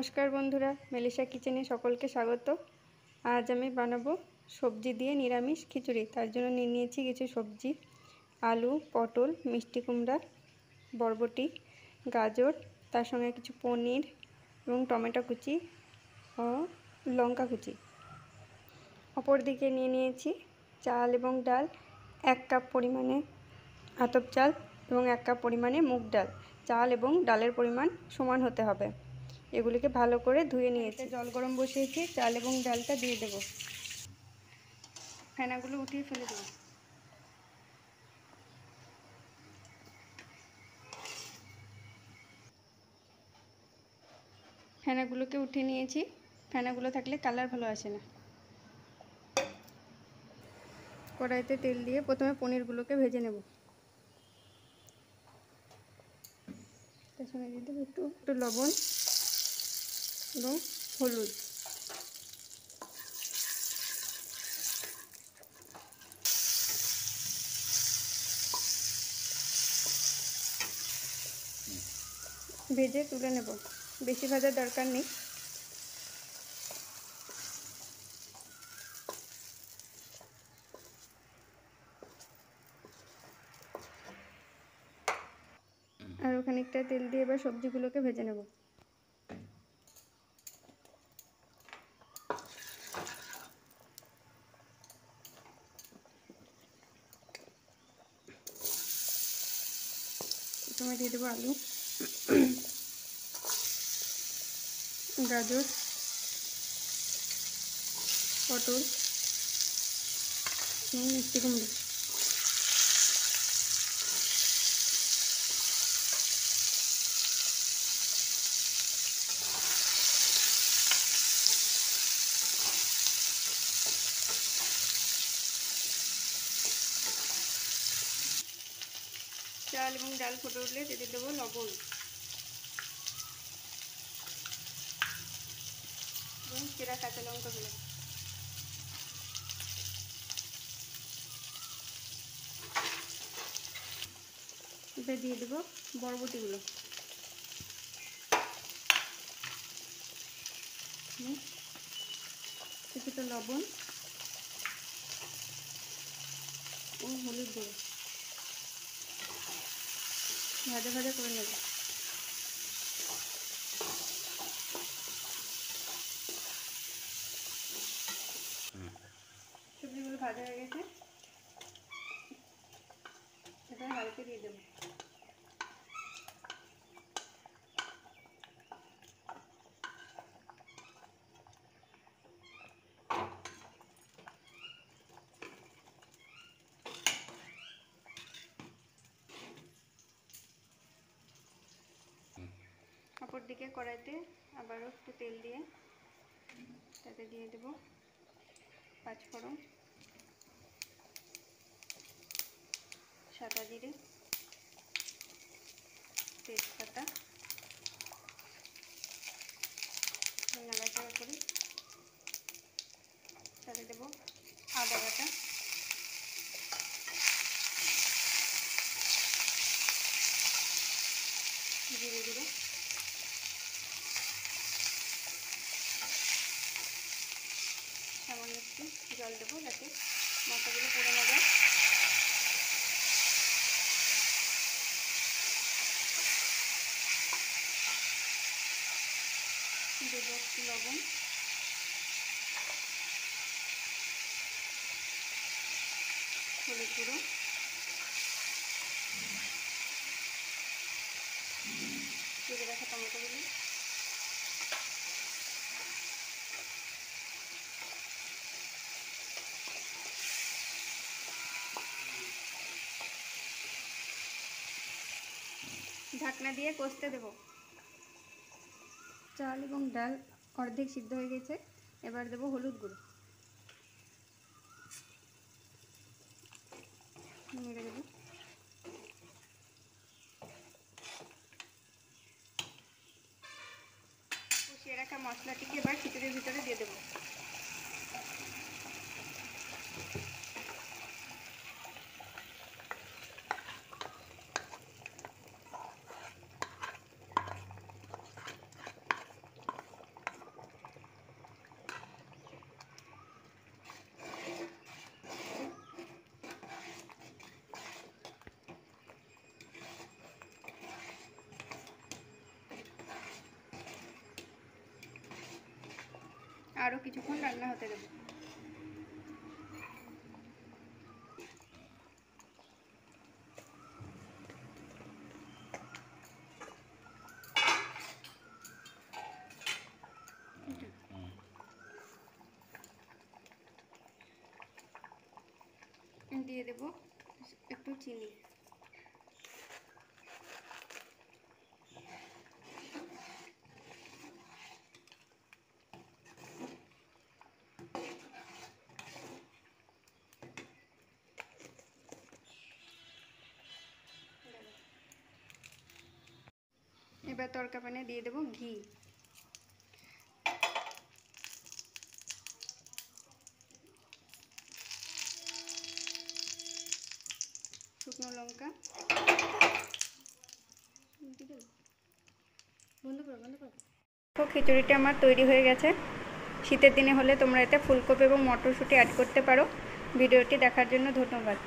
নমস্কার বন্ধুরা, মেলিসা কিচেনে সকলকে স্বাগত। আজ আমি বানাবো সবজি দিয়ে নিরামিষ খিচুড়ি। তার জন্য নিয়ে নিয়েছি কিছু সবজি: আলু, পটল, মিষ্টি কুমড়া, বরবটি, গাজর, তার সঙ্গে কিছু পনির এবং টমেটো কুচি ও লঙ্কা কুচি। অপর দিকে নিয়ে নিয়েছি চাল এবং ডাল, 1 কাপ পরিমাণে আতপ চাল এবং 1 কাপ পরিমাণে মুগ ডাল। চাল এবং ডালের পরিমাণ সমান হতে হবে। এগুলিকে ভালো করে ধুয়ে নিয়েছি। জল গরম বসিয়েছি, চাল এবং ডালটা দিয়ে দেব। ফেনাগুলো উঠিয়ে ফেলে দেব। ফেনাগুলোকে উঠিয়ে নিয়েছি। ফেনাগুলো থাকলে কালার ভালো আসে না। কড়াইতে তেল দিয়ে প্রথমে পনিরগুলোকে ভেজে নেব। তার সঙ্গে দিয়ে দেবো একটু লবণ এবং হলুদ। ভেজে তুলে নেব, বেশি ভাজার দরকার নেই। আর খানিকটা তেল দিয়ে এবার সবজিগুলোকে ভেজে নেব। প্রথমে দিয়ে দেবো আলু, গাজর, পটল এবং মিষ্টি কুমড়ো। চাল এবং ডাল ফুটে উঠলে দিয়ে দেবো লবণ এবং চেরা কাঁচা লঙ্কাগুলো। এবার দিয়ে দেবো বরবটিগুলো, কিছুটা লবণ ও হলুদ গুঁড়ো ভাজা ভাজা করে নেব। সবজিগুলো ভাজা হয়ে গেছে, এবার হালকা দিয়ে দেবো। অপর দিকে কড়াইতে আবারও একটু তেল দিয়ে তাতে দিয়ে দেবো 5 ফোড়ন, সাদা জিরে, তেজপাতা, নাড়াচাড়া করে তাতে দেবো আদা বাটা, জিরে গুঁড়ো, সামান্য একটু জল দেবো যাতে মশলাগুলো পুড়ে না যায়। দেবো একটু লবণ, হলুদ গুঁড়ো, কেটে রাখা টমেটোগুলো, ঢাকনা দিয়ে কষতে দেব। চাল এবং ডাল অর্ধেক সিদ্ধ হয়ে গেছে, এবার দেবো হলুদ গুঁড়ো, নেড়ে দেবো। কষিয়ে রাখা মশলাটিকে এবার খিচুড়ির ভিতরে দিয়ে দেবো। আরও কিছুক্ষণ রান্না হতে দেবো। দিয়ে দেব একটু চিনি। এবার তরকা প্যানে দিয়ে দেব ঘি, শুকনো লঙ্কা, খিচুড়িটা আমার তৈরি হয়ে গেছে। শীতের দিনে হলে তোমরা এতে ফুলকপি এবং মটরশুঁটি অ্যাড করতে পারো। ভিডিওটি দেখার জন্য ধন্যবাদ।